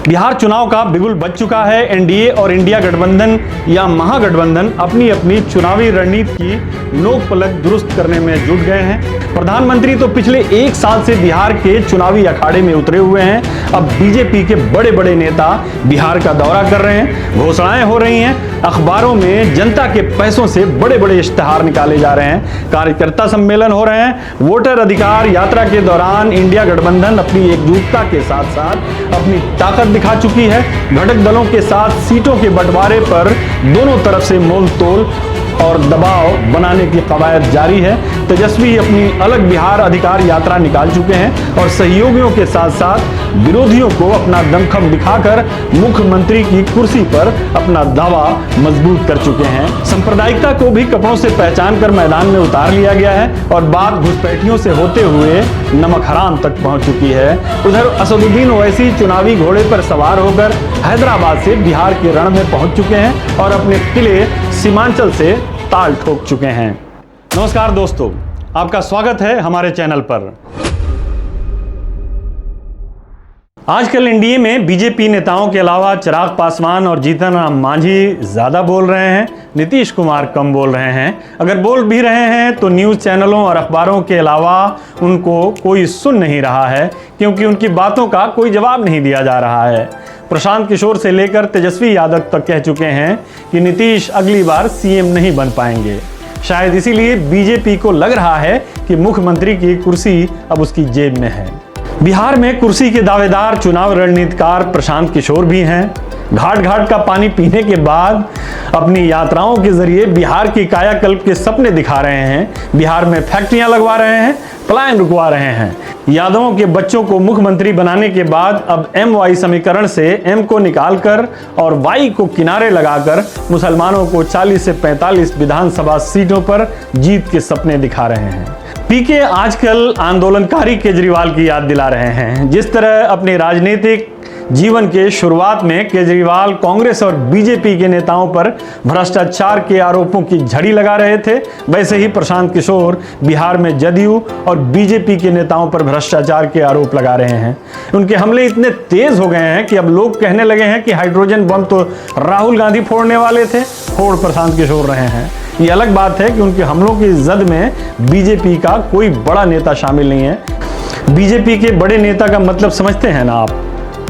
बिहार चुनाव का बिगुल बज चुका है। एनडीए और इंडिया गठबंधन या महागठबंधन अपनी अपनी चुनावी रणनीति की नोक पलक दुरुस्त करने में जुट गए हैं। प्रधानमंत्री तो पिछले एक साल से बिहार के चुनावी अखाड़े में उतरे हुए हैं। अब बीजेपी के बड़े बड़े नेता बिहार का दौरा कर रहे हैं, घोषणाएं हो रही हैं, अखबारों में जनता के पैसों से बड़े बड़े इश्तेहार निकाले जा रहे हैं, कार्यकर्ता सम्मेलन हो रहे हैं। वोटर अधिकार यात्रा के दौरान इंडिया गठबंधन अपनी एकजुटता के साथ साथ अपनी ताकत दिखा चुकी है। घटक दलों के साथ सीटों के बंटवारे पर दोनों तरफ से मोल तोल और दबाव बनाने की कवायद जारी है। तेजस्वी अपनी अलग बिहार अधिकार यात्रा निकाल चुके हैं और सहयोगियों के साथ साथ विरोधियों को अपना दमखम दिखाकर मुख्यमंत्री की कुर्सी पर अपना दावा मजबूत कर चुके हैं। सांप्रदायिकता को भी कपड़ों से पहचान कर मैदान में उतार लिया गया है और बात घुसपैठियों से होते हुए नमक हराम तक पहुंच चुकी है। उधर असदुद्दीन ओवैसी चुनावी घोड़े पर सवार होकर हैदराबाद से बिहार के रण में पहुंच चुके हैं और अपने किले सीमांचल से ताल ठोक चुके हैं। नमस्कार दोस्तों, आपका स्वागत है हमारे चैनल पर। आजकल एनडीए में बीजेपी नेताओं के अलावा चिराग पासवान और जीतन राम मांझी ज्यादा बोल रहे हैं, नीतीश कुमार कम बोल रहे हैं। अगर बोल भी रहे हैं तो न्यूज चैनलों और अखबारों के अलावा उनको कोई सुन नहीं रहा है, क्योंकि उनकी बातों का कोई जवाब नहीं दिया जा रहा है। प्रशांत किशोर से लेकर तेजस्वी यादव तक कह चुके हैं कि नीतीश अगली बार सीएम नहीं बन पाएंगे। शायद इसीलिए बीजेपी को लग रहा है कि मुख्यमंत्री की कुर्सी अब उसकी जेब में है। बिहार में कुर्सी के दावेदार चुनाव रणनीतिकार प्रशांत किशोर भी हैं। घाट घाट का पानी पीने के बाद अपनी यात्राओं के जरिए बिहार की कायाकल्प के सपने दिखा रहे हैं। बिहार में फैक्ट्रियां लगवा रहे हैं, पलायन रुकवा रहे हैं। यादवों के बच्चों को मुख्यमंत्री बनाने के बाद अब MY समीकरण से M को निकालकर और Y को किनारे लगाकर मुसलमानों को 40 से 45 विधानसभा सीटों पर जीत के सपने दिखा रहे हैं। पीके आजकल आंदोलनकारी केजरीवाल की याद दिला रहे हैं। जिस तरह अपने राजनीतिक जीवन के शुरुआत में केजरीवाल कांग्रेस और बीजेपी के नेताओं पर भ्रष्टाचार के आरोपों की झड़ी लगा रहे थे, वैसे ही प्रशांत किशोर बिहार में जदयू और बीजेपी के नेताओं पर भ्रष्टाचार के आरोप लगा रहे हैं। उनके हमले इतने तेज हो गए हैं कि अब लोग कहने लगे हैं कि हाइड्रोजन बम तो राहुल गांधी फोड़ने वाले थे, फोड़ प्रशांत किशोर रहे हैं। ये अलग बात है कि उनके हमलों की जद में बीजेपी का कोई बड़ा नेता शामिल नहीं है। बीजेपी के बड़े नेता का मतलब समझते हैं ना आप।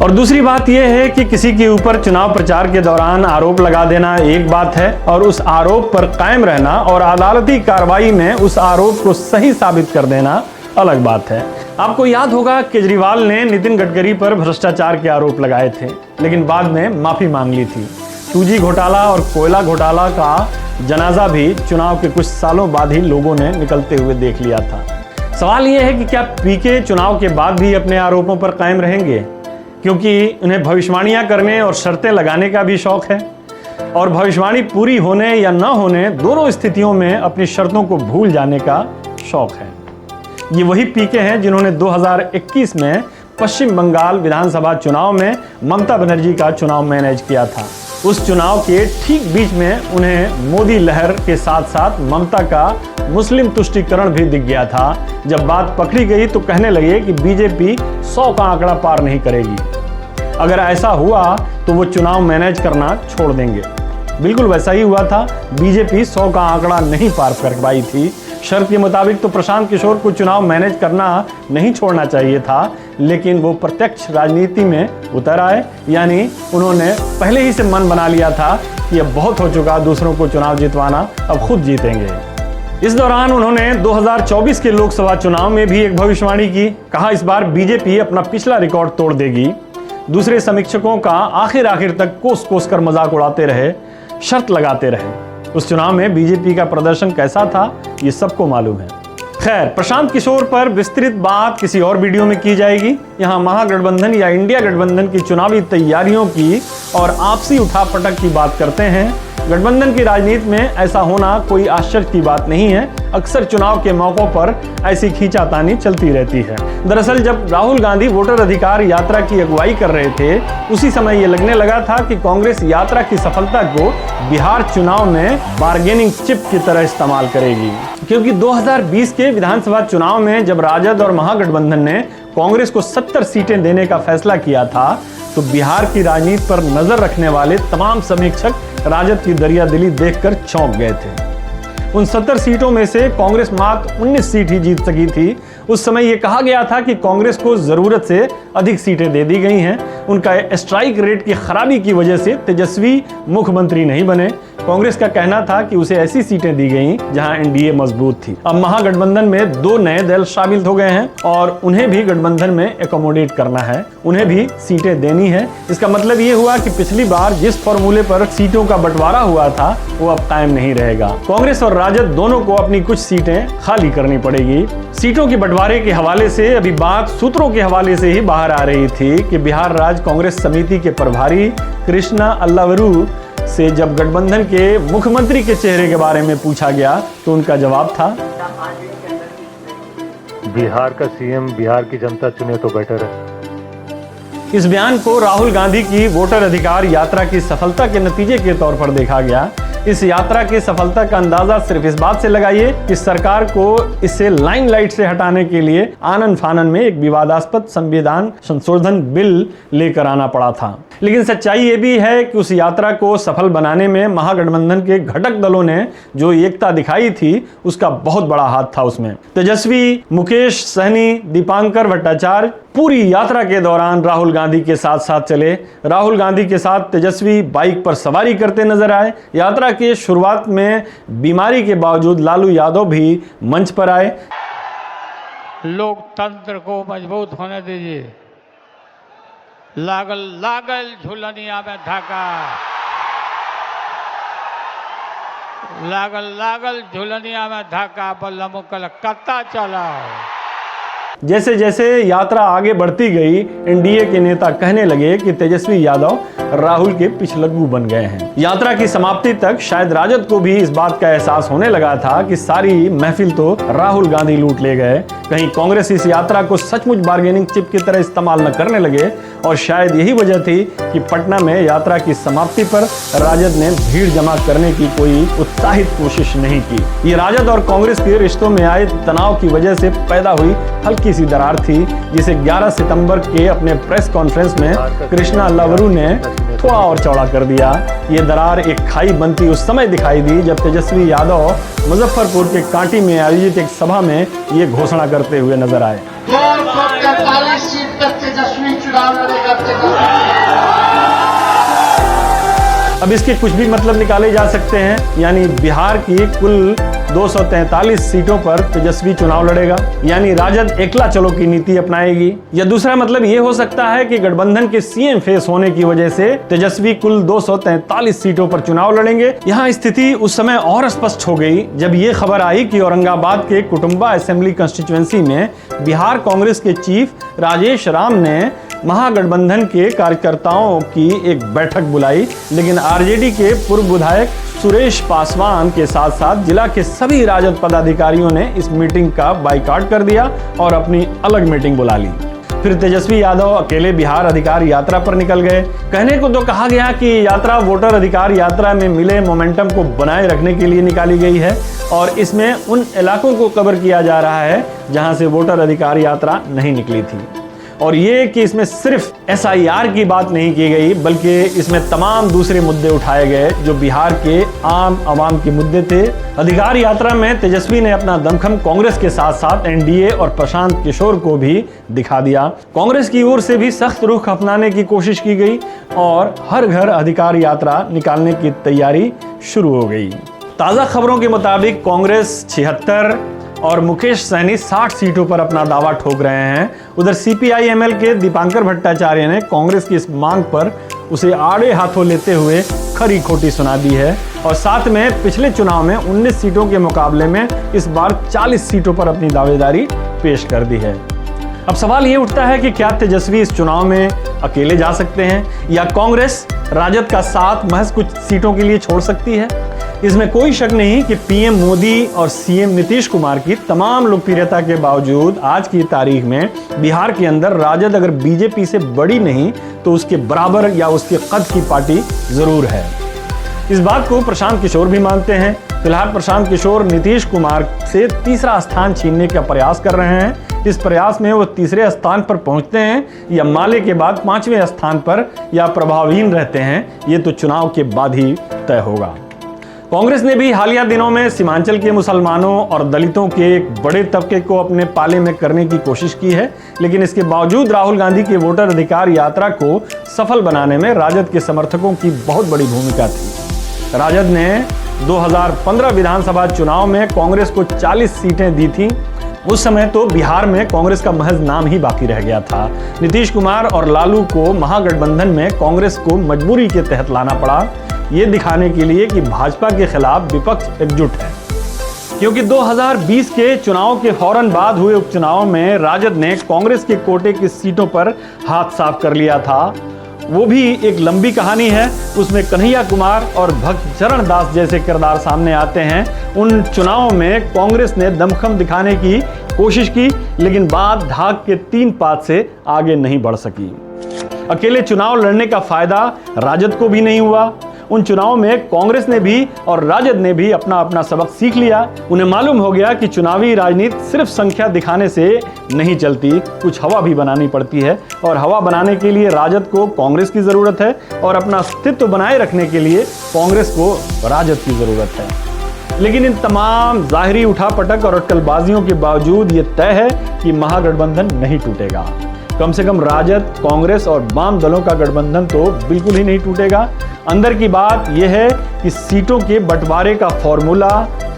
और दूसरी बात यह है कि किसी के ऊपर चुनाव प्रचार के दौरान आरोप लगा देना एक बात है और उस आरोप पर कायम रहना और अदालती कार्रवाई में उस आरोप को सही साबित कर देना अलग बात है। आपको याद होगा केजरीवाल ने नितिन गडकरी पर भ्रष्टाचार के आरोप लगाए थे, लेकिन बाद में माफी मांग ली थी। 2G घोटाला और कोयला घोटाला का जनाजा भी चुनाव के कुछ सालों बाद ही लोगों ने निकलते हुए देख लिया था। सवाल यह है कि क्या पीके चुनाव के बाद भी अपने आरोपों पर कायम रहेंगे, क्योंकि उन्हें भविष्यवाणियां करने और शर्तें लगाने का भी शौक है और भविष्यवाणी पूरी होने या न होने दोनों स्थितियों में अपनी शर्तों को भूल जाने का शौक है। ये वही पीके हैं जिन्होंने 2021 में पश्चिम बंगाल विधानसभा चुनाव में ममता बनर्जी का चुनाव मैनेज किया था। उस चुनाव के ठीक बीच में उन्हें मोदी लहर के साथ साथ ममता का मुस्लिम तुष्टीकरण भी दिख गया था। जब बात पकड़ी गई तो कहने लगे कि बीजेपी 100 का आंकड़ा पार नहीं करेगी। अगर ऐसा हुआ तो वो चुनाव मैनेज करना छोड़ देंगे। बिल्कुल वैसा ही हुआ था। बीजेपी 100 का आंकड़ा नहीं पार कर पाई थी। शर्त के मुताबिक तो प्रशांत किशोर को चुनाव मैनेज करना नहीं छोड़ना चाहिए था, लेकिन वो प्रत्यक्ष राजनीति में उतर आए। यानी उन्होंने पहले ही से मन बना लिया था कि अब बहुत हो चुका दूसरों को चुनाव जितवाना, अब खुद जीतेंगे। इस दौरान उन्होंने 2024 के लोकसभा चुनाव में भी एक भविष्यवाणी की। कहा इस बार बीजेपी अपना पिछला रिकॉर्ड तोड़ देगी। दूसरे समीक्षकों का आखिर तक कोस कोस कर मजाक उड़ाते रहे, शर्त लगाते रहे। उस चुनाव में बीजेपी का प्रदर्शन कैसा था ये सबको मालूम है। खैर, प्रशांत किशोर पर विस्तृत बात किसी और वीडियो में की जाएगी। यहाँ महागठबंधन या इंडिया गठबंधन की चुनावी तैयारियों की और आपसी उठापटक की बात करते हैं। गठबंधन की राजनीति में ऐसा होना कोई आश्चर्य की बात नहीं है। अक्सर चुनाव के मौकों पर ऐसी खींचातानी चलती रहती है। दरअसल जब राहुल गांधी वोटर अधिकार यात्रा की अगुवाई कर रहे थे, उसी समय ये लगने लगा था कि कांग्रेस यात्रा की सफलता को बिहार चुनाव में बार्गेनिंग चिप की तरह इस्तेमाल करेगी। क्योंकि 2020 के विधानसभा चुनाव में जब राजद और महागठबंधन ने कांग्रेस को 70 सीटें देने का फैसला किया था, तो बिहार की राजनीति पर नजर रखने वाले तमाम समीक्षक राजद की दरियादिली देखकर चौंक गए थे। उन 70 सीटों में से कांग्रेस मात्र 19 सीट ही जीत सकी थी। उस समय यह कहा गया था कि कांग्रेस को जरूरत से अधिक सीटें दे दी गई हैं। उनका स्ट्राइक रेट की खराबी की वजह से तेजस्वी मुख्यमंत्री नहीं बने। कांग्रेस का कहना था कि उसे ऐसी सीटें दी गई जहां एनडीए मजबूत थी। अब महागठबंधन में 2 नए दल शामिल हो गए हैं और उन्हें भी गठबंधन में एकोमोडेट करना है, उन्हें भी सीटें देनी है। इसका मतलब ये हुआ कि पिछली बार जिस फॉर्मूले पर सीटों का बंटवारा हुआ था वो अब कायम नहीं रहेगा। कांग्रेस और राजद दोनों को अपनी कुछ सीटें खाली करनी पड़ेगी। सीटों के बंटवारे के हवाले से अभी बात सूत्रों के हवाले से ही बाहर आ रही थी कि बिहार राज्य कांग्रेस समिति के प्रभारी कृष्णा अल्लावरू से जब गठबंधन के मुख्यमंत्री के चेहरे के बारे में पूछा गया तो उनका जवाब था, बिहार का सीएम बिहार की जनता चुने तो बेटर है। इस बयान को राहुल गांधी की वोटर अधिकार यात्रा की सफलता के नतीजे के तौर पर देखा गया। इस यात्रा की सफलता का अंदाजा सिर्फ इस बात से लगाइए कि सरकार को इसे लाइमलाइट से हटाने के लिए आनन फानन में एक विवादास्पद संविधान संशोधन बिल लेकर आना पड़ा था। लेकिन सच्चाई ये भी है कि उस यात्रा को सफल बनाने में महागठबंधन के घटक दलों ने जो एकता दिखाई थी उसका बहुत बड़ा हाथ था उसमें। तेजस्वी, मुकेश सहनी, दीपांकर भट्टाचार्य पूरी यात्रा के दौरान राहुल गांधी के साथ साथ चले। राहुल गांधी के साथ तेजस्वी बाइक पर सवारी करते नजर आए। यात्रा के शुरुआत में बीमारी के बावजूद लालू यादव भी मंच पर आए। लोकतंत्र को मजबूत होने दीजिए। लागल लागल झुलनिया में धाका, लागल लागल झुलनिया में धाका, बल्लम कलकत्ता चला। जैसे जैसे यात्रा आगे बढ़ती गई, एनडीए के नेता कहने लगे कि तेजस्वी यादव राहुल के पिछलग्गू बन गए हैं। यात्रा की समाप्ति तक शायद राजद को भी इस बात का एहसास होने लगा था कि सारी महफिल तो राहुल गांधी लूट ले गए। कहीं कांग्रेस इस यात्रा को सचमुच बार्गेनिंग चिप की तरह इस्तेमाल न करने लगे, और शायद यही वजह थी कि पटना में यात्रा की समाप्ति पर राजद ने भीड़ जमा करने की कोई उत्साहित कोशिश नहीं की। ये राजद और कांग्रेस के रिश्तों में आए तनाव की वजह से पैदा हुई हल्की सी दरार थी, जिसे 11 सितंबर के अपने प्रेस कॉन्फ्रेंस में कृष्णा अल्लावरू ने थोड़ा और चौड़ा कर दिया। ये दरार एक खाई बनती उस समय दिखाई दी जब तेजस्वी यादव मुजफ्फरपुर के कांटी में आयोजित एक सभा में ये घोषणा करते हुए नजर आए। 243 सीट तक तेजस्वी चुनाव लड़ेगा। अब इसके कुछ भी मतलब निकाले जा सकते हैं, यानी बिहार की कुल 243 सीटों पर तेजस्वी चुनाव लड़ेगा, यानी राजद एकला चलो की नीति अपनाएगी। या दूसरा मतलब ये हो सकता है कि गठबंधन के सीएम फेस होने की वजह से तेजस्वी कुल 243 सीटों पर चुनाव लड़ेंगे। यहाँ स्थिति उस समय और स्पष्ट हो गई जब ये खबर आई कि औरंगाबाद के कुटुंबा असेंबली कंस्टिट्यूएंसी में बिहार कांग्रेस के चीफ राजेश राम ने महागठबंधन के कार्यकर्ताओं की एक बैठक बुलाई, लेकिन आरजेडी के पूर्व विधायक सुरेश पासवान के साथ साथ जिला के सभी राजद पदाधिकारियों ने इस मीटिंग का बाइकआउट कर दिया और अपनी अलग मीटिंग बुला ली। फिर तेजस्वी यादव अकेले बिहार अधिकार यात्रा पर निकल गए। कहने को तो कहा गया कि यात्रा वोटर अधिकार यात्रा में मिले मोमेंटम को बनाए रखने के लिए निकाली गई है और इसमें उन इलाकों को कवर किया जा रहा है जहां से वोटर अधिकार यात्रा नहीं निकली थी। और ये कि इसमें सिर्फ एसआईआर की बात नहीं की गई, बल्कि इसमें तमाम दूसरे मुद्दे उठाए गए जो बिहार के आम आवाम के मुद्दे थे। अधिकार यात्रा में तेजस्वी ने अपना दमखम कांग्रेस के साथ साथ एनडीए और प्रशांत किशोर को भी दिखा दिया। कांग्रेस की ओर से भी सख्त रुख अपनाने की कोशिश की गई और हर घर अधिकार यात्रा निकालने की तैयारी शुरू हो गई। ताज़ा खबरों के मुताबिक कांग्रेस 76 और मुकेश सहनी 60 सीटों पर अपना दावा ठोक रहे हैं। उधर सीपीआई-एमएल के दीपांकर भट्टाचार्य ने कांग्रेस की इस मांग पर उसे आड़े हाथों लेते हुए खरी खोटी सुना दी है और साथ में पिछले चुनाव में 19 सीटों के मुकाबले में इस बार 40 सीटों पर अपनी दावेदारी पेश कर दी है। अब सवाल ये उठता है कि क्या तेजस्वी इस चुनाव में अकेले जा सकते हैं या कांग्रेस राजद का साथ महज कुछ सीटों के लिए छोड़ सकती है। इसमें कोई शक नहीं कि पीएम मोदी और सीएम नीतीश कुमार की तमाम लोकप्रियता के बावजूद आज की तारीख में बिहार के अंदर राजद अगर बीजेपी से बड़ी नहीं तो उसके बराबर या उसके कद की पार्टी जरूर है। इस बात को प्रशांत किशोर भी मानते हैं। फिलहाल प्रशांत किशोर नीतीश कुमार से तीसरा स्थान छीनने का प्रयास कर रहे हैं। इस प्रयास में वो तीसरे स्थान पर पहुंचते हैं या माले के बाद 5वें स्थान पर या प्रभावहीन रहते हैं, ये तो चुनाव के बाद ही तय होगा। कांग्रेस ने भी हालिया दिनों में सीमांचल के मुसलमानों और दलितों के एक बड़े तबके को अपने पाले में करने की कोशिश की है, लेकिन इसके बावजूद राहुल गांधी की वोटर अधिकार यात्रा को सफल बनाने में राजद के समर्थकों की बहुत बड़ी भूमिका थी। राजद ने 2015 विधानसभा चुनाव में कांग्रेस को 40 सीटें दी थीं। उस समय तो बिहार में कांग्रेस का महज नाम ही बाकी रह गया था। नीतीश कुमार और लालू को महागठबंधन में कांग्रेस को मजबूरी के तहत लाना पड़ा, ये दिखाने के लिए कि भाजपा के खिलाफ विपक्ष एकजुट है। क्योंकि 2020 के चुनाव के फौरन बाद हुए उपचुनाव में राजद ने कांग्रेस के कोटे की सीटों पर हाथ साफ कर लिया था। वो भी एक लंबी कहानी है, उसमें कन्हैया कुमार और भक्त चरण दास जैसे किरदार सामने आते हैं। उन चुनावों में कांग्रेस ने दमखम दिखाने की कोशिश की, लेकिन बात धाक के 3 पात से आगे नहीं बढ़ सकी। अकेले चुनाव लड़ने का फायदा राजद को भी नहीं हुआ। उन चुनावों में कांग्रेस ने भी और राजद ने भी अपना अपना सबक सीख लिया। उन्हें मालूम हो गया कि चुनावी राजनीति सिर्फ संख्या दिखाने से नहीं चलती, कुछ हवा भी बनानी पड़ती है, और हवा बनाने के लिए राजद को कांग्रेस की जरूरत है और अपना अस्तित्व बनाए रखने के लिए कांग्रेस को राजद की जरूरत है। लेकिन इन तमाम जाहिरी उठापटक और अटकलबाजियों के बावजूद ये तय है कि महागठबंधन नहीं टूटेगा। कम से कम राजद, कांग्रेस और वाम दलों का गठबंधन तो बिल्कुल ही नहीं टूटेगा। अंदर की बात यह है कि सीटों के बंटवारे का फॉर्मूला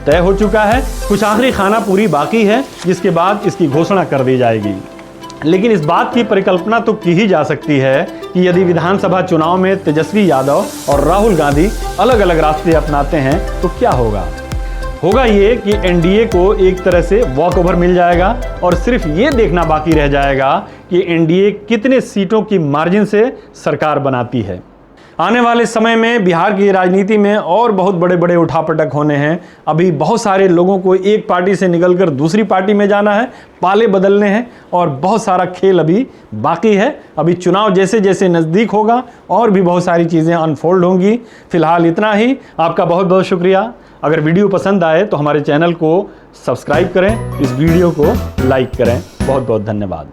तय हो चुका है, कुछ आखिरी खाना पूरी बाकी है, जिसके बाद इसकी घोषणा कर दी जाएगी। लेकिन इस बात की परिकल्पना तो की ही जा सकती है कि यदि विधानसभा चुनाव में तेजस्वी यादव और राहुल गांधी अलग अलग रास्ते अपनाते हैं तो क्या होगा। होगा ये कि एनडीए को एक तरह से वॉक ओवर मिल जाएगा और सिर्फ ये देखना बाकी रह जाएगा कि एनडीए कितने सीटों की मार्जिन से सरकार बनाती है। आने वाले समय में बिहार की राजनीति में और बहुत बड़े बड़े उठापटक होने हैं। अभी बहुत सारे लोगों को एक पार्टी से निकलकर दूसरी पार्टी में जाना है, पाले बदलने हैं और बहुत सारा खेल अभी बाकी है। अभी चुनाव जैसे जैसे नज़दीक होगा और भी बहुत सारी चीज़ें अनफोल्ड होंगी। फिलहाल इतना ही। आपका बहुत बहुत शुक्रिया। अगर वीडियो पसंद आए तो हमारे चैनल को सब्सक्राइब करें, इस वीडियो को लाइक करें। बहुत बहुत धन्यवाद।